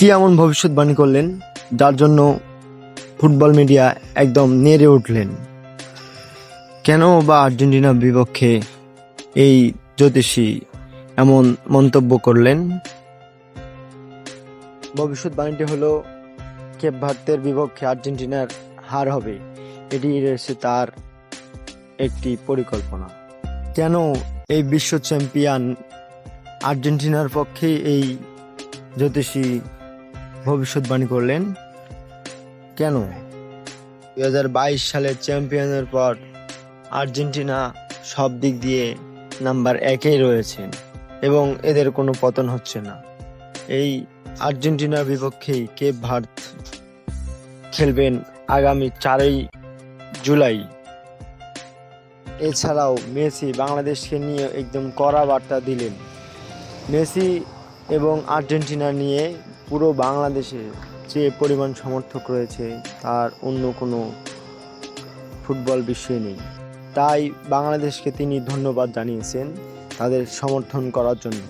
কি এমন ভবিষ্যৎবাণী করলেন যার জন্য ফুটবল মিডিয়া একদম নেড়ে উঠলেন? কেন বা আর্জেন্টিনার বিপক্ষে এই জ্যোতিষী এমন মন্তব্য করলেন? ভবিষ্যৎবাণীটি হলো কেপ ভার্দের বিপক্ষে আর্জেন্টিনার হার হবে, এটি রয়েছে তার একটি পরিকল্পনা। কেন এই বিশ্ব চ্যাম্পিয়ন আর্জেন্টিনার পক্ষে এই জ্যোতিষী ভবিষ্যৎবাণী করলেন? কেন 2022 সালের চ্যাম্পিয়নের পর আর্জেন্টিনা সব দিক দিয়ে নাম্বার 1-এ রয়েছেন এবং এদের কোনো পতন হচ্ছে না। এই আর্জেন্টিনার বিপক্ষেই কেপ ভার্দ খেলবেন আগামী 4 জুলাই। এছাড়াও মেসি বাংলাদেশকে নিয়ে একদম কড়া বার্তা দিলেন। মেসি এবং আর্জেন্টিনা নিয়ে পুরো বাংলাদেশে যে পরিমাণ সমর্থক রয়েছে তার অন্য কোনো ফুটবল বিশ্বে নেই। তাই বাংলাদেশকে তিনি ধন্যবাদ জানিয়েছেন তাদের সমর্থন করার জন্য।